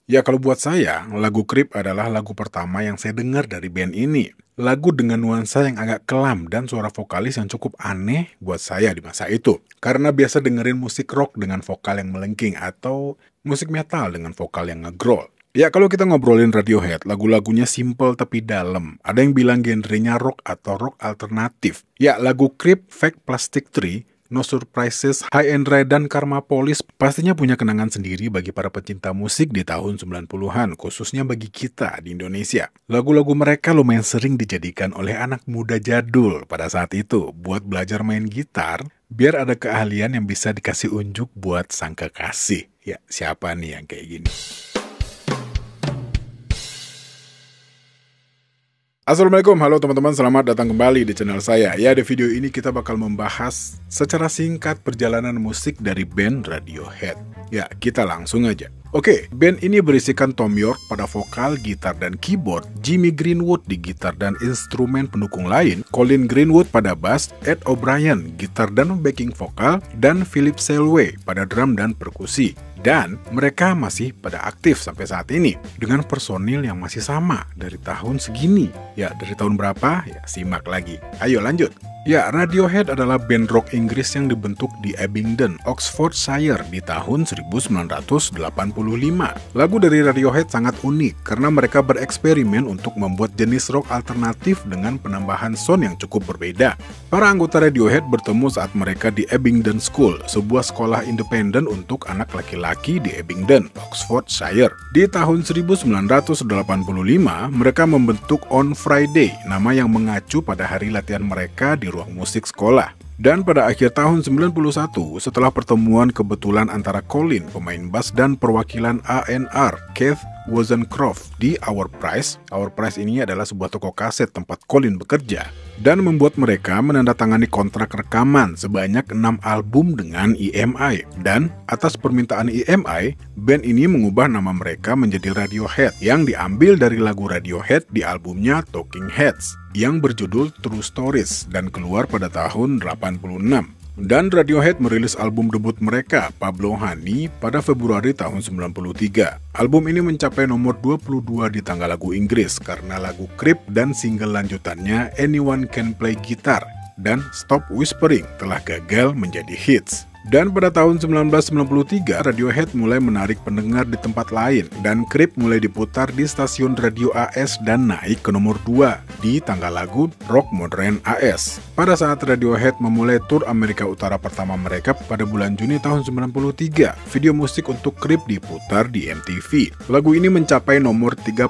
Ya kalau buat saya, lagu Creep adalah lagu pertama yang saya dengar dari band ini. Lagu dengan nuansa yang agak kelam dan suara vokalis yang cukup aneh buat saya di masa itu. Karena biasa dengerin musik rock dengan vokal yang melengking atau musik metal dengan vokal yang ngegrowl. Ya kalau kita ngobrolin Radiohead, lagu-lagunya simple tapi dalam. Ada yang bilang genrenya rock atau rock alternatif. Ya lagu Creep, Fake Plastic Tree, No Surprises, High and Dry, dan Karma Police pastinya punya kenangan sendiri bagi para pecinta musik di tahun 90-an, khususnya bagi kita di Indonesia. Lagu-lagu mereka lumayan sering dijadikan oleh anak muda jadul pada saat itu buat belajar main gitar, biar ada keahlian yang bisa dikasih unjuk buat sang kekasih. Ya, siapa nih yang kayak gini? Assalamualaikum, halo teman-teman, selamat datang kembali di channel saya. Ya, di video ini kita bakal membahas secara singkat perjalanan musik dari band Radiohead. Ya, kita langsung aja. Oke, band ini berisikan Thom Yorke pada vokal, gitar, dan keyboard, Jimmy Greenwood di gitar dan instrumen pendukung lain, Colin Greenwood pada bass, Ed O'Brien gitar dan backing vokal, dan Philip Selway pada drum dan perkusi. Dan mereka masih pada aktif sampai saat ini dengan personil yang masih sama dari tahun segini. Ya, dari tahun berapa? Ya, simak lagi. Ayo lanjut. Ya, Radiohead adalah band rock Inggris yang dibentuk di Abingdon, Oxfordshire di tahun 1985. Lagu dari Radiohead sangat unik karena mereka bereksperimen untuk membuat jenis rock alternatif dengan penambahan sound yang cukup berbeda. Para anggota Radiohead bertemu saat mereka di Abingdon School, sebuah sekolah independen untuk anak laki-laki di Abingdon, Oxfordshire. Di tahun 1985, mereka membentuk On Friday, nama yang mengacu pada hari latihan mereka di ruang musik sekolah. Dan pada akhir tahun 91, setelah pertemuan kebetulan antara Colin, pemain bass, dan perwakilan A&R, Keith Wozencroft di Our Price ini adalah sebuah toko kaset tempat Colin bekerja, dan membuat mereka menandatangani kontrak rekaman sebanyak 6 album dengan EMI. Dan atas permintaan EMI, band ini mengubah nama mereka menjadi Radiohead, yang diambil dari lagu Radiohead di albumnya Talking Heads yang berjudul True Stories dan keluar pada tahun 86. Dan Radiohead merilis album debut mereka, Pablo Honey, pada Februari tahun 93. Album ini mencapai nomor 22 di tangga lagu Inggris karena lagu Creep dan single lanjutannya Anyone Can Play Guitar dan Stop Whispering telah gagal menjadi hits. Dan pada tahun 1993, Radiohead mulai menarik pendengar di tempat lain, dan Creep mulai diputar di stasiun radio AS dan naik ke nomor 2 di tangga lagu Rock Modern AS. Pada saat Radiohead memulai tur Amerika Utara pertama mereka pada bulan Juni tahun 93, video musik untuk Creep diputar di MTV. Lagu ini mencapai nomor 34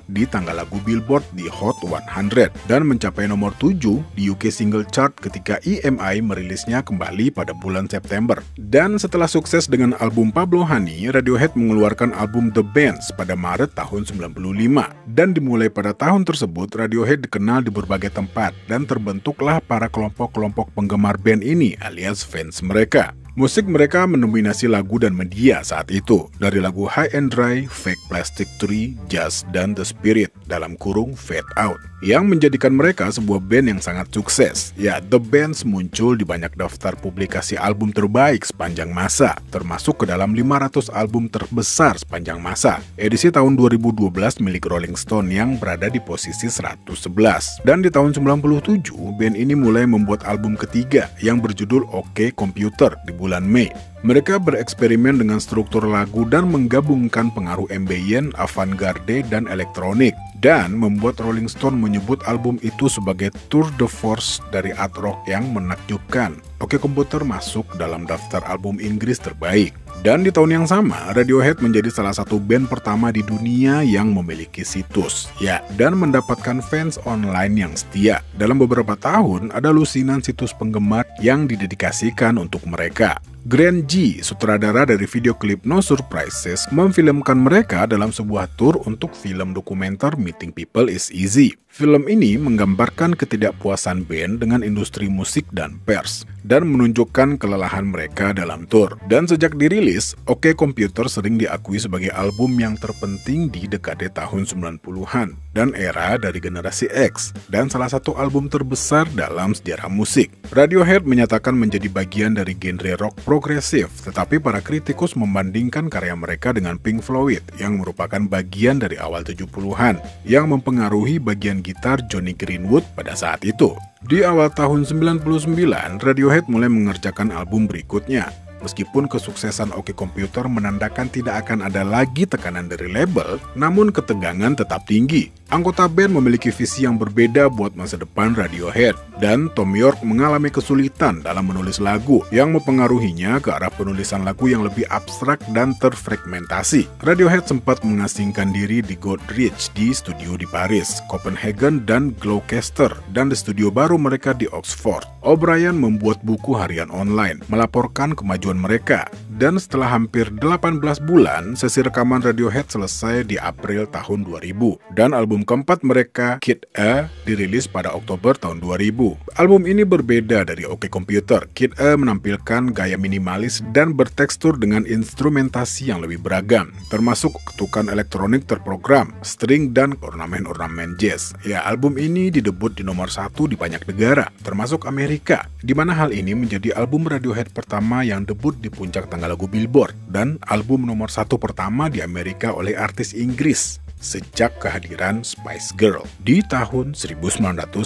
di tangga lagu Billboard di Hot 100, dan mencapai nomor 7 di UK Single Chart ketika EMI merilisnya kembali pada bulan September. Dan setelah sukses dengan album Pablo Honey, Radiohead mengeluarkan album The Bands pada Maret tahun 95. Dan dimulai pada tahun tersebut, Radiohead dikenal di berbagai tempat dan terbentuklah para kelompok-kelompok penggemar band ini alias fans mereka. Musik mereka mendominasi lagu dan media saat itu, dari lagu High and Dry, Fake Plastic Tree, Just, dan The Spirit dalam kurung Fade Out, yang menjadikan mereka sebuah band yang sangat sukses. Ya, The Bands muncul di banyak daftar publikasi album terbaik sepanjang masa, termasuk ke dalam 500 album terbesar sepanjang masa, edisi tahun 2012 milik Rolling Stone yang berada di posisi 111. Dan di tahun 97, band ini mulai membuat album ketiga yang berjudul OK Computer di bulan Mei. Mereka bereksperimen dengan struktur lagu dan menggabungkan pengaruh ambient, avant-garde, dan elektronik, dan membuat Rolling Stone menyebut album itu sebagai tour de force dari art rock yang menakjubkan. OK Computer masuk dalam daftar album Inggris terbaik. Dan di tahun yang sama, Radiohead menjadi salah satu band pertama di dunia yang memiliki situs, ya, dan mendapatkan fans online yang setia. Dalam beberapa tahun, ada lusinan situs penggemar yang didedikasikan untuk mereka. Grant Gee, sutradara dari video klip No Surprises, memfilmkan mereka dalam sebuah tur untuk film dokumenter Meeting People is Easy. Film ini menggambarkan ketidakpuasan band dengan industri musik dan pers, dan menunjukkan kelelahan mereka dalam tur. Dan sejak dirilis, OK Computer sering diakui sebagai album yang terpenting di dekade tahun 90-an. dan era dari generasi X, dan salah satu album terbesar dalam sejarah musik. Radiohead menyatakan menjadi bagian dari genre rock progresif, tetapi para kritikus membandingkan karya mereka dengan Pink Floyd yang merupakan bagian dari awal 70-an yang mempengaruhi bagian gitar Jonny Greenwood pada saat itu. Di awal tahun 99, Radiohead mulai mengerjakan album berikutnya. Meskipun kesuksesan OK Computer menandakan tidak akan ada lagi tekanan dari label, namun ketegangan tetap tinggi. Anggota band memiliki visi yang berbeda buat masa depan Radiohead, dan Thom Yorke mengalami kesulitan dalam menulis lagu yang mempengaruhinya ke arah penulisan lagu yang lebih abstrak dan terfragmentasi. Radiohead sempat mengasingkan diri di Godrich di studio di Paris, Copenhagen, dan Gloucester, dan di studio baru mereka di Oxford. O'Brien membuat buku harian online, melaporkan kemajuan mereka, dan setelah hampir 18 bulan, sesi rekaman Radiohead selesai di April tahun 2000, dan album keempat mereka, Kid A, dirilis pada Oktober tahun 2000. Album ini berbeda dari OK Computer. Kid A menampilkan gaya minimalis dan bertekstur dengan instrumentasi yang lebih beragam, termasuk ketukan elektronik terprogram, string, dan ornamen-ornamen jazz. Ya, album ini didebut di nomor 1 di banyak negara, termasuk Amerika, di mana hal ini menjadi album Radiohead pertama yang debut di puncak tangga lagu Billboard, dan album nomor 1 pertama di Amerika oleh artis Inggris sejak kehadiran Spice Girl di tahun 1996.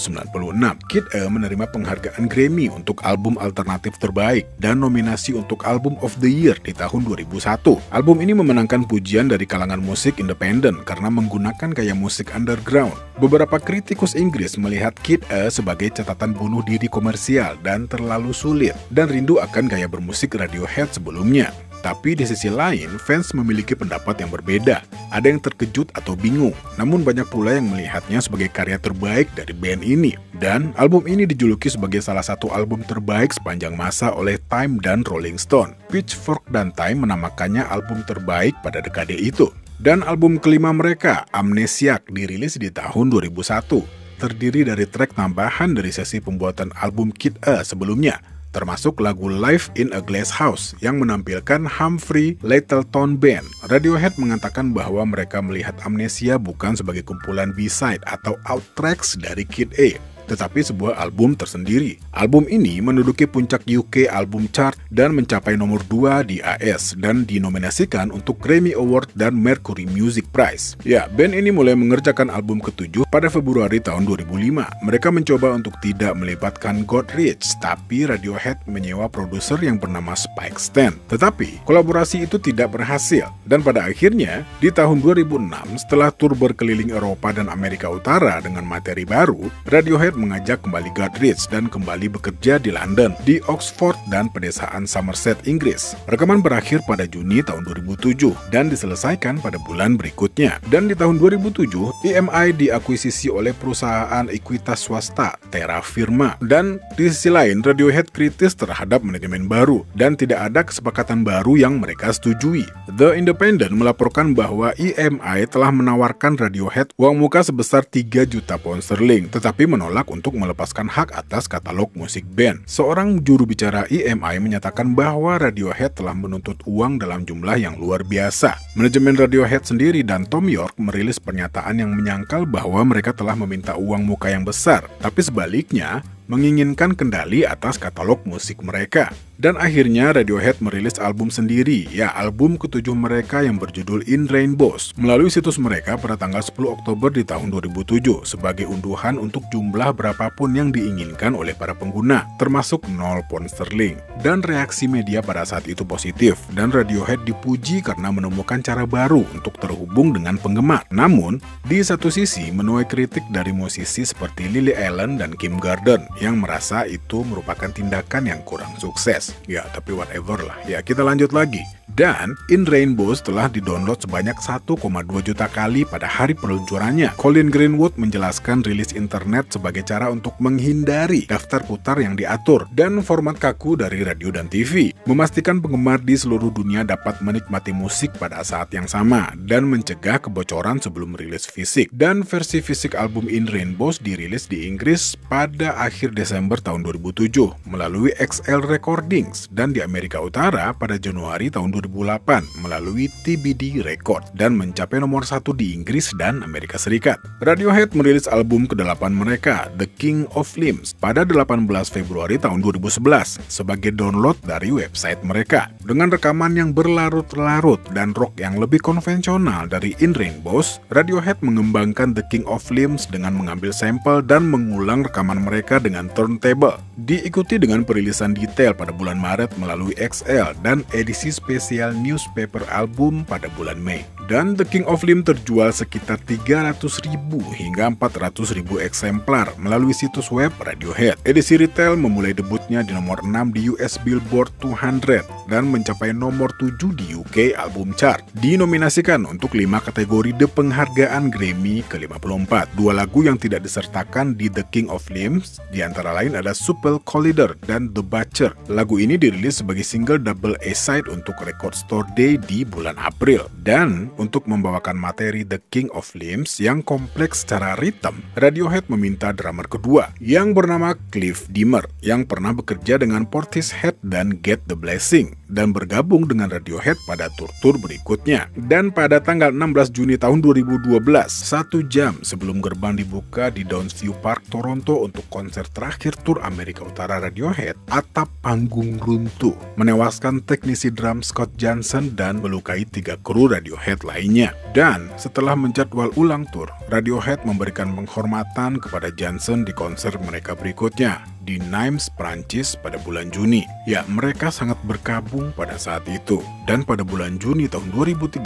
Kid A menerima penghargaan Grammy untuk album alternatif terbaik dan nominasi untuk Album of the Year di tahun 2001. Album ini memenangkan pujian dari kalangan musik independen karena menggunakan gaya musik underground. Beberapa kritikus Inggris melihat Kid A sebagai catatan bunuh diri komersial dan terlalu sulit, dan rindu akan gaya bermusik Radiohead sebelumnya. Tapi di sisi lain, fans memiliki pendapat yang berbeda. Ada yang terkejut atau bingung, namun banyak pula yang melihatnya sebagai karya terbaik dari band ini. Dan album ini dijuluki sebagai salah satu album terbaik sepanjang masa oleh Time dan Rolling Stone. Pitchfork dan Time menamakannya album terbaik pada dekade itu. Dan album kelima mereka, Amnesiac, dirilis di tahun 2001. Terdiri dari track tambahan dari sesi pembuatan album Kid A sebelumnya, termasuk lagu Live in a Glass House yang menampilkan Humphrey Lyttelton Band. Radiohead mengatakan bahwa mereka melihat Amnesia bukan sebagai kumpulan B-side atau outtracks dari Kid A, tetapi sebuah album tersendiri. Album ini menduduki puncak UK Album Chart dan mencapai nomor 2 di AS dan dinominasikan untuk Grammy Award dan Mercury Music Prize. Ya, band ini mulai mengerjakan album ke-7 pada Februari tahun 2005. Mereka mencoba untuk tidak melibatkan Godrich, tapi Radiohead menyewa produser yang bernama Spike Stan. Tetapi, kolaborasi itu tidak berhasil, dan pada akhirnya, di tahun 2006, setelah tur berkeliling Eropa dan Amerika Utara dengan materi baru, Radiohead mengajak kembali Godrich dan kembali bekerja di London, di Oxford, dan pedesaan Somerset, Inggris. Rekaman berakhir pada Juni tahun 2007 dan diselesaikan pada bulan berikutnya. Dan di tahun 2007, EMI diakuisisi oleh perusahaan ekuitas swasta, Terra Firma. Dan di sisi lain, Radiohead kritis terhadap manajemen baru dan tidak ada kesepakatan baru yang mereka setujui. The Independent melaporkan bahwa EMI telah menawarkan Radiohead uang muka sebesar 3 juta pound sterling, tetapi menolak untuk melepaskan hak atas katalog musik band. Seorang juru bicara EMI menyatakan bahwa Radiohead telah menuntut uang dalam jumlah yang luar biasa. Manajemen Radiohead sendiri dan Thom Yorke merilis pernyataan yang menyangkal bahwa mereka telah meminta uang muka yang besar, tapi sebaliknya menginginkan kendali atas katalog musik mereka. Dan akhirnya Radiohead merilis album sendiri, ya album ke-7 mereka yang berjudul In Rainbows, melalui situs mereka pada tanggal 10 Oktober di tahun 2007 sebagai unduhan untuk jumlah berapapun yang diinginkan oleh para pengguna, termasuk 0 pound sterling. Dan reaksi media pada saat itu positif, dan Radiohead dipuji karena menemukan cara baru untuk terhubung dengan penggemar. Namun, di satu sisi menuai kritik dari musisi seperti Lily Allen dan Kim Gordon yang merasa itu merupakan tindakan yang kurang sukses. Ya, tapi whatever lah. Ya, kita lanjut lagi. Dan In Rainbows telah didownload sebanyak 1,2 juta kali pada hari peluncurannya. Colin Greenwood menjelaskan rilis internet sebagai cara untuk menghindari daftar putar yang diatur dan format kaku dari radio dan TV, memastikan penggemar di seluruh dunia dapat menikmati musik pada saat yang sama, dan mencegah kebocoran sebelum rilis fisik. Dan versi fisik album In Rainbows dirilis di Inggris pada akhir akhir Desember tahun 2007 melalui XL Recordings dan di Amerika Utara pada Januari tahun 2008 melalui TBD Record dan mencapai nomor 1 di Inggris dan Amerika Serikat. Radiohead merilis album ke-8 mereka, The King of Limbs, pada 18 Februari tahun 2011 sebagai download dari website mereka. Dengan rekaman yang berlarut-larut dan rock yang lebih konvensional dari In Rainbows, Radiohead mengembangkan The King of Limbs dengan mengambil sampel dan mengulang rekaman mereka dengan turntable. Diikuti dengan perilisan detail pada bulan Maret melalui XL dan edisi spesial newspaper album pada bulan Mei. Dan The King of Limbs terjual sekitar 300.000 hingga 400.000 eksemplar melalui situs web Radiohead. Edisi retail memulai debutnya di nomor 6 di US Billboard 200 dan mencapai nomor 7 di UK Album Chart. Dinominasikan untuk 5 kategori The Penghargaan Grammy ke-54. 2 lagu yang tidak disertakan di The King of Limbs diantara lain ada Supple Collider dan The Butcher. Lagu ini dirilis sebagai single double A-side untuk Record Store Day di bulan April. Dan untuk membawakan materi The King of Limbs yang kompleks secara ritme, Radiohead meminta drummer kedua yang bernama Cliff Dimmer yang pernah bekerja dengan Portishead dan Get the Blessing dan bergabung dengan Radiohead pada tur-tur berikutnya. Dan pada tanggal 16 Juni tahun 2012, 1 jam sebelum gerbang dibuka di Downsview Park, Toronto untuk konser terakhir tur Amerika Utara Radiohead, atap panggung runtuh, menewaskan teknisi drum Scott Johnson dan melukai 3 kru Radiohead lainnya. Dan setelah menjadwal ulang tur, Radiohead memberikan penghormatan kepada Johnson di konser mereka berikutnya di Nimes, Prancis pada bulan Juni. Ya, mereka sangat berkabung pada saat itu. Dan pada bulan Juni tahun 2013,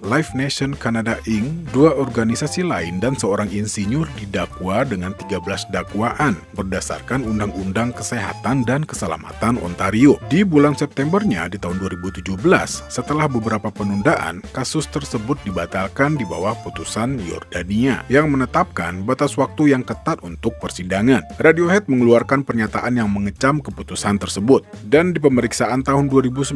Live Nation Canada Inc., 2 organisasi lain dan seorang insinyur didakwa dengan 13 dakwaan berdasarkan Undang-Undang Kesehatan dan Keselamatan Ontario. Di bulan Septembernya di tahun 2017, setelah beberapa penundaan, kasus tersebut dibatalkan di bawah putusan Yordania yang menetapkan batas waktu yang ketat untuk persidangan. Radiohead mengeluarkan pernyataan yang mengecam keputusan tersebut dan di pemeriksaan tahun 2019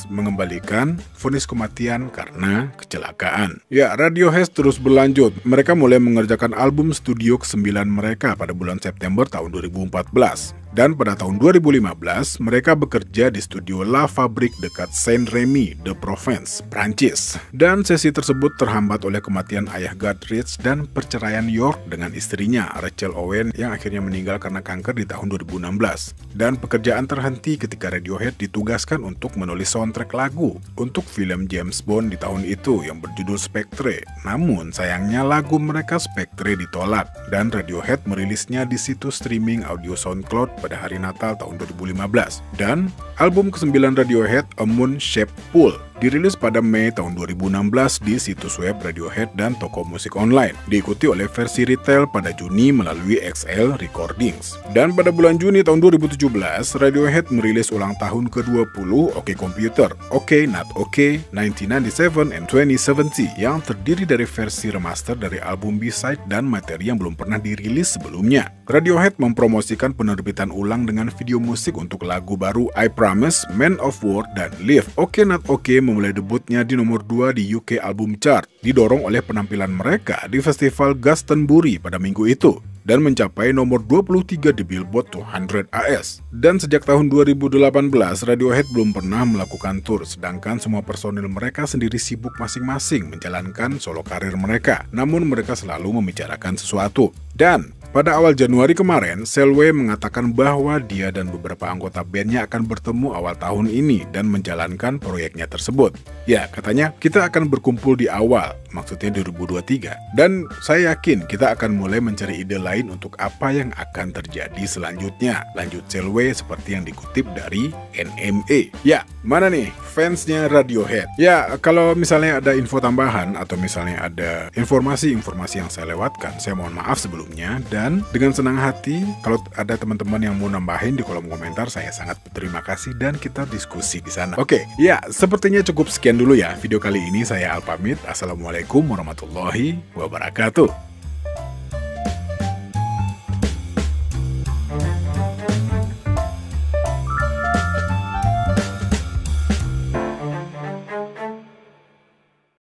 mengembalikan vonis kematian karena kecelakaan. Ya, Radiohead terus berlanjut. Mereka mulai mengerjakan album studio ke-9 mereka pada bulan September tahun 2014. Dan pada tahun 2015, mereka bekerja di studio La Fabrique dekat Saint-Rémy de Provence, Prancis. Dan sesi tersebut terhambat oleh kematian ayah Guthrie dan perceraian York dengan istrinya, Rachel Owen, yang akhirnya meninggal karena kanker di tahun 2016. Dan pekerjaan terhenti ketika Radiohead ditugaskan untuk menulis soundtrack lagu untuk film James Bond di tahun itu yang berjudul Spectre. Namun sayangnya lagu mereka Spectre ditolak dan Radiohead merilisnya di situs streaming audio SoundCloud pada hari Natal tahun 2015. Dan album ke-9 Radiohead, A Moon Shaped Pool, dirilis pada Mei tahun 2016 di situs web Radiohead dan toko musik online, diikuti oleh versi retail pada Juni melalui XL Recordings. Dan pada bulan Juni tahun 2017, Radiohead merilis ulang tahun ke-20 OK Computer, OK Not OK, 1997 and 2070 yang terdiri dari versi remaster dari album B-side dan materi yang belum pernah dirilis sebelumnya. Radiohead mempromosikan penerbitan ulang dengan video musik untuk lagu baru I Promise, Man of War, dan Live. OK Not OK memulai debutnya di nomor 2 di UK Album Chart, didorong oleh penampilan mereka di festival Glastonbury pada minggu itu, dan mencapai nomor 23 di Billboard 200 AS. Dan sejak tahun 2018, Radiohead belum pernah melakukan tur, sedangkan semua personil mereka sendiri sibuk masing-masing menjalankan solo karir mereka. Namun mereka selalu membicarakan sesuatu. Dan pada awal Januari kemarin, Selway mengatakan bahwa dia dan beberapa anggota bandnya akan bertemu awal tahun ini dan menjalankan proyeknya tersebut. Ya, katanya kita akan berkumpul di awal, maksudnya 2023. Dan saya yakin kita akan mulai mencari ide lain untuk apa yang akan terjadi selanjutnya. Lanjut Selway seperti yang dikutip dari NME. Ya, mana nih fansnya Radiohead? Ya, kalau misalnya ada info tambahan atau misalnya ada informasi-informasi yang saya lewatkan, saya mohon maaf sebelumnya. Dan dengan senang hati, kalau ada teman-teman yang mau nambahin di kolom komentar, saya sangat berterima kasih dan kita diskusi di sana. Oke, ya sepertinya cukup sekian dulu ya video kali ini. Saya Al pamit. Assalamualaikum warahmatullahi wabarakatuh.